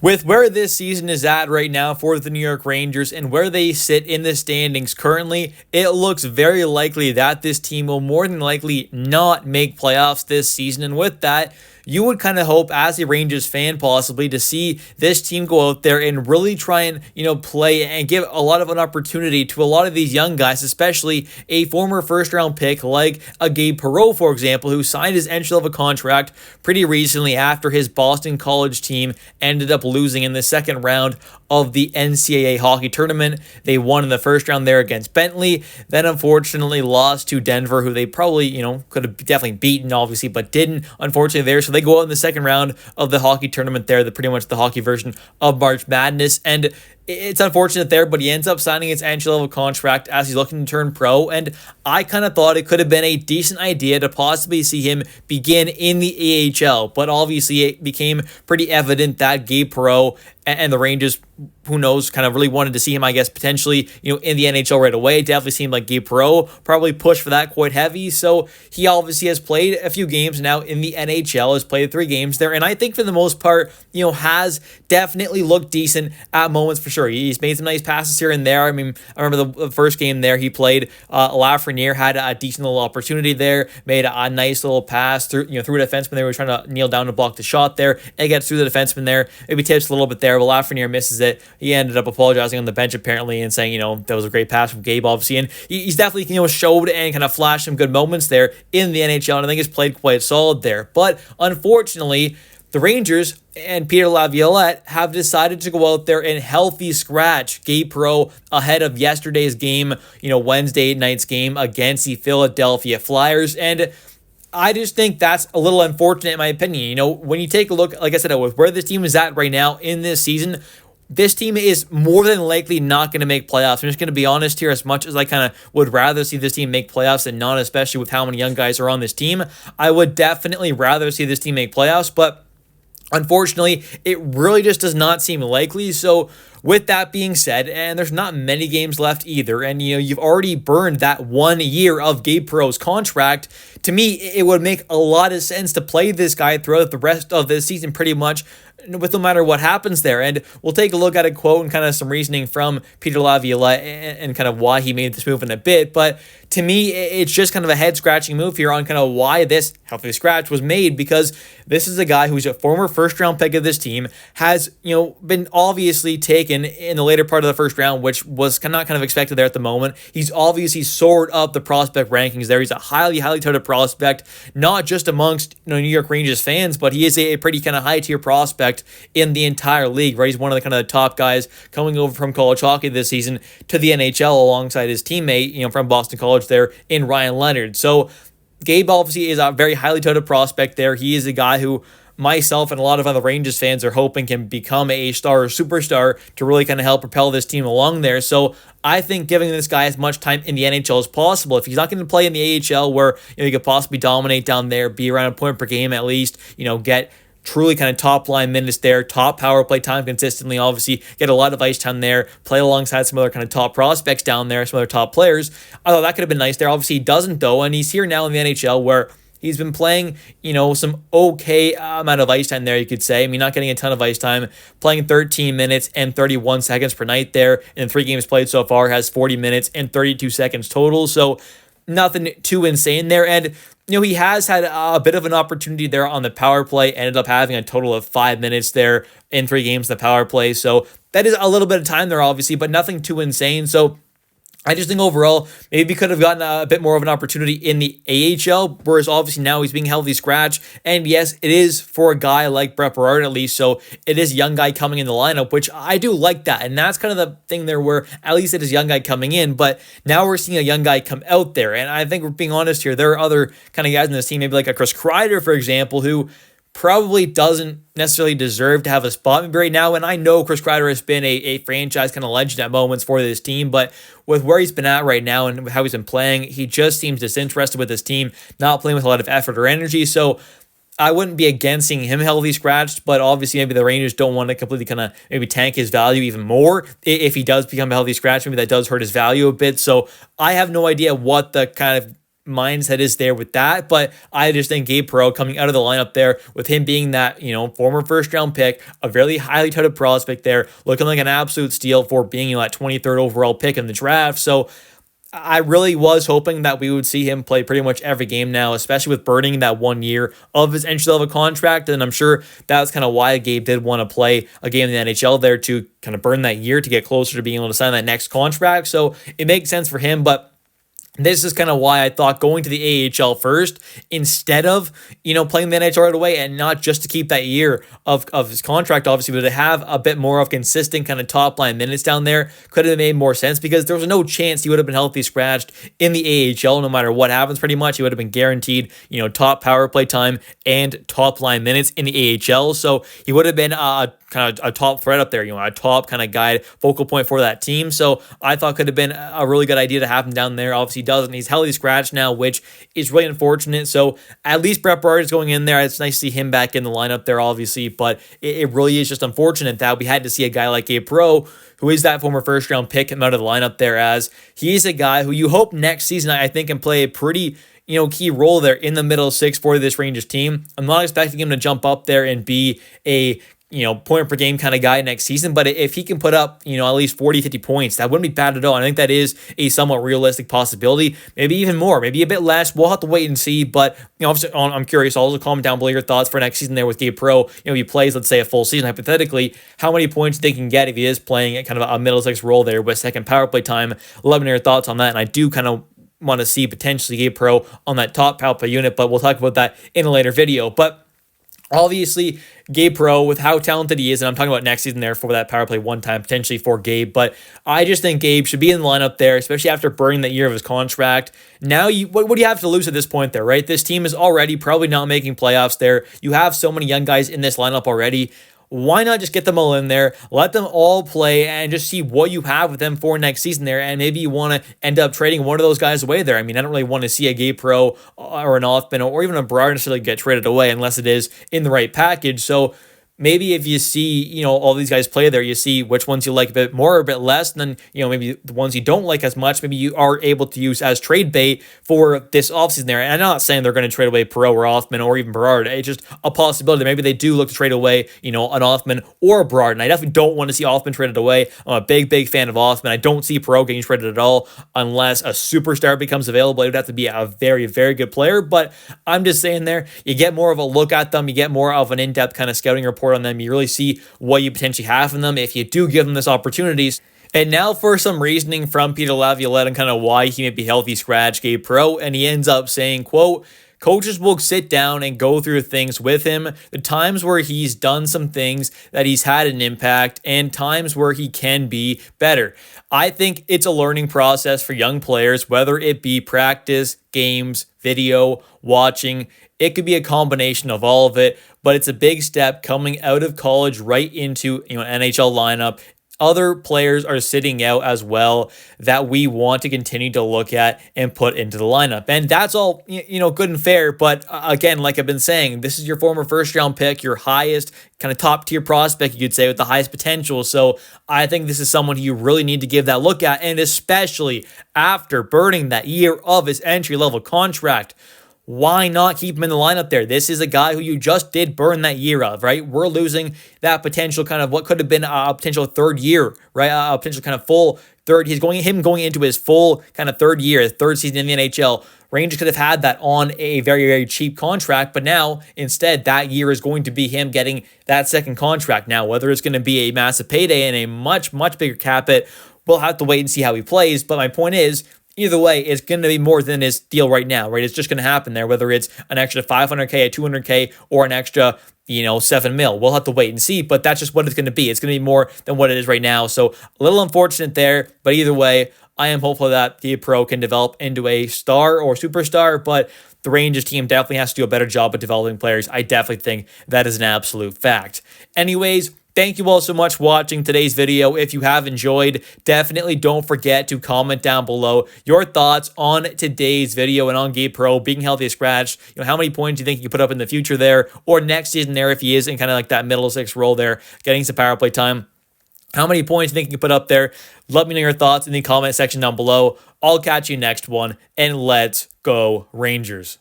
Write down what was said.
With where this season is at right now for the New York Rangers and where they sit in the standings currently, it looks very likely that this team will more than likely not make playoffs this season. And with that, you would kind of hope as a Rangers fan possibly to see this team go out there and really try and, play and give a lot of an opportunity to a lot of these young guys, especially a former first round pick like a Gabe Perreault, for example, who signed his entry-level contract pretty recently after his Boston College team ended up losing in the second round of the NCAA hockey tournament. They won in the first round there against Bentley, then unfortunately lost to Denver, who they probably, could have definitely beaten, obviously, but didn't, unfortunately, there. So they go out in the second round of the hockey tournament there, pretty much the hockey version of March Madness. And it's unfortunate there, but he ends up signing his entry-level contract as he's looking to turn pro, and I kind of thought it could have been a decent idea to possibly see him begin in the AHL, but obviously it became pretty evident that Gabe Perreault and the Rangers, who knows, kind of really wanted to see him, I guess, potentially, in the NHL right away. It definitely seemed like Gabe Perreault probably pushed for that quite heavy, so he obviously has played a few games now in the NHL, has played 3 games there, and I think for the most part, has definitely looked decent at moments for sure. He's made some nice passes here and there. I mean, I remember the first game there he played, Lafreniere had a decent little opportunity there, made a nice little pass through a defenseman. They were trying to kneel down to block the shot there. It gets through the defenseman there, maybe tips a little bit there, but Lafreniere misses it. He ended up apologizing on the bench apparently and saying, that was a great pass from Gabe, obviously, and he's definitely, showed and kind of flashed some good moments there in the NHL, and I think he's played quite solid there. But unfortunately, the Rangers and Peter Laviolette have decided to go out there and healthy scratch Gabe Perreault ahead of yesterday's game, Wednesday night's game against the Philadelphia Flyers. And I just think that's a little unfortunate in my opinion. When you take a look, like I said, with where this team is at right now in this season, this team is more than likely not going to make playoffs. I'm just going to be honest here, as much as I kind of would rather see this team make playoffs than not, especially with how many young guys are on this team. I would definitely rather see this team make playoffs, but unfortunately, it really just does not seem likely. So with that being said, and there's not many games left either, and you've already burned that 1 year of Gabe Perreault's contract, to me, it would make a lot of sense to play this guy throughout the rest of the season pretty much, with no matter what happens there. And we'll take a look at a quote and kind of some reasoning from Peter Laviolette and kind of why he made this move in a bit. But to me, it's just kind of a head-scratching move here on kind of why this healthy scratch was made, because this is a guy who's a former first-round pick of this team, has, been obviously taken in the later part of the first round, which was not kind of expected there at the moment. He's obviously soared up the prospect rankings there. He's a highly, highly touted prospect, not just amongst New York Rangers fans, but he is a pretty kind of high-tier prospect in the entire league, right? He's one of the kind of the top guys coming over from college hockey this season to the NHL alongside his teammate, from Boston College there in Ryan Leonard. So Gabe obviously is a very highly touted prospect there. He is a guy who myself and a lot of other Rangers fans are hoping can become a star or superstar to really kind of help propel this team along there. So I think giving this guy as much time in the NHL as possible. If he's not going to play in the AHL where he could possibly dominate down there, be around a point per game at least, get truly kind of top line minutes there, top power play time consistently, obviously get a lot of ice time there, play alongside some other kind of top prospects down there, some other top players. I thought that could have been nice there. Obviously he doesn't though, and he's here now in the NHL where he's been playing, some okay amount of ice time there, you could say. I mean, not getting a ton of ice time, playing 13 minutes and 31 seconds per night there. In 3 games played so far, has 40 minutes and 32 seconds total. So nothing too insane there. And he has had a bit of an opportunity there on the power play, ended up having a total of 5 minutes there in 3 games in the power play. So that is a little bit of time there, obviously, but nothing too insane. So I just think overall, maybe he could have gotten a bit more of an opportunity in the AHL, whereas obviously now he's being healthy scratch. And yes, it is for a guy like Brett Berard at least, so it is a young guy coming in the lineup, which I do like that. And that's kind of the thing there where at least it is a young guy coming in, but now we're seeing a young guy come out there. And I think we're being honest here, there are other kind of guys in this team, maybe like a Chris Kreider, for example, who probably doesn't necessarily deserve to have a spot maybe right now. And I know Chris Kreider has been a franchise kind of legend at moments for this team, but with where he's been at right now and how he's been playing, he just seems disinterested with his team, not playing with a lot of effort or energy. So I wouldn't be against seeing him healthy scratched, but obviously maybe the Rangers don't want to completely kind of maybe tank his value even more. If he does become a healthy scratch, maybe that does hurt his value a bit. So I have no idea what the kind of mindset is there with that. But I just think Gabe Perreault coming out of the lineup there, with him being that, former first round pick, a very highly touted prospect there, looking like an absolute steal for being, that 23rd overall pick in the draft. So I really was hoping that we would see him play pretty much every game now, especially with burning that 1 year of his entry-level contract. And I'm sure that's kind of why Gabe did want to play a game in the NHL there, to kind of burn that year to get closer to being able to sign that next contract. So it makes sense for him, but this is kind of why I thought going to the AHL first instead of, playing the NHL right away, and not just to keep that year of his contract, obviously, but to have a bit more of consistent kind of top line minutes down there could have made more sense, because there was no chance he would have been healthy scratched in the AHL no matter what happens. Pretty much he would have been guaranteed, top power play time and top line minutes in the AHL. So he would have been kind of a top threat up there, a top kind of guy, focal point for that team. So I thought could have been a really good idea to have him down there. Obviously he doesn't. He's healthy scratched now, which is really unfortunate. So at least Brett Berard is going in there. It's nice to see him back in the lineup there, obviously, but it really is just unfortunate that we had to see a guy like Gabe Perreault, who is that former first round pick, come out of the lineup there, as he's a guy who you hope next season, I think, can play a pretty key role there in the middle six for this Rangers team. I'm not expecting him to jump up there and be a point per game kind of guy next season. But if he can put up, at least 40, 50 points, that wouldn't be bad at all. I think that is a somewhat realistic possibility. Maybe even more, maybe a bit less. We'll have to wait and see. But, obviously, I'm curious. Also, comment down below your thoughts for next season there with Gabe Perreault. If he plays, let's say, a full season, hypothetically, how many points they can get if he is playing at kind of a middle six role there with second power play time. Let me know your thoughts on that. And I do kind of want to see potentially Gabe Perreault on that top power play unit, but we'll talk about that in a later video. But obviously, Gabe Perreault, with how talented he is, and I'm talking about next season there for that power play one time potentially for Gabe, but I just think Gabe should be in the lineup there, especially after burning that year of his contract. Now, what do you have to lose at this point there, right? This team is already probably not making playoffs there. You have so many young guys in this lineup already. Why not just get them all in there, let them all play, and just see what you have with them for next season there? And maybe you want to end up trading one of those guys away there. I mean, I don't really want to see a Gabe Perreault or an Othman or even a Berard necessarily get traded away unless it is in the right package. So maybe if you see, all these guys play there, you see which ones you like a bit more or a bit less, and then, maybe the ones you don't like as much, maybe you are able to use as trade bait for this offseason there. And I'm not saying they're going to trade away Perreault or Othman or even Berard. It's just a possibility. Maybe they do look to trade away, an Othman or a Berard. And I definitely don't want to see Othman traded away. I'm a big fan of Othman. I don't see Perreault getting traded at all unless a superstar becomes available. It would have to be a very, very good player. But I'm just saying there, you get more of a look at them. You get more of an in-depth kind of scouting report on them. You really see what you potentially have in them if you do give them this opportunities. And now for some reasoning from Peter Laviolette and kind of why he may be healthy scratch Gabe Perreault. And he ends up saying, quote, "Coaches will sit down and go through things with him, the times where he's done some things that he's had an impact and times where he can be better. I think it's a learning process for young players, whether it be practice, games, video, watching. It could be a combination of all of it, but it's a big step coming out of college right into NHL lineup. Other players are sitting out as well that we want to continue to look at and put into the lineup." And that's all, good and fair. But again, like I've been saying, this is your former first round pick, your highest kind of top tier prospect, you could say, with the highest potential. So I think this is someone who you really need to give that look at. And especially after burning that year of his entry level contract, why not keep him in the lineup there? This is a guy who you just did burn that year of, right? We're losing that potential kind of what could have been a potential third year, right? A potential kind of full third. Going into his full kind of third year, third season in the NHL. Rangers could have had that on a very, very cheap contract, but now instead that year is going to be him getting that second contract. Now, whether it's going to be a massive payday and a much, much bigger cap hit, we'll have to wait and see how he plays. But my point is, either way, it's going to be more than his deal right now, right? It's just going to happen there, whether it's an extra $500K, a $200K, or an extra, $7 million. We'll have to wait and see, but that's just what it's going to be. It's going to be more than what it is right now. So a little unfortunate there, but either way, I am hopeful that Gabe Perreault can develop into a star or superstar, but the Rangers team definitely has to do a better job at developing players. I definitely think that is an absolute fact. Anyways, thank you all so much for watching today's video. If you have enjoyed, definitely don't forget to comment down below your thoughts on today's video and on Gabe Perreault being healthy as scratch. How many points do you think you can put up in the future there or next season there if he is in kind of like that middle six role there, getting some power play time? How many points do you think you can put up there? Let me know your thoughts in the comment section down below. I'll catch you next one, and let's go Rangers.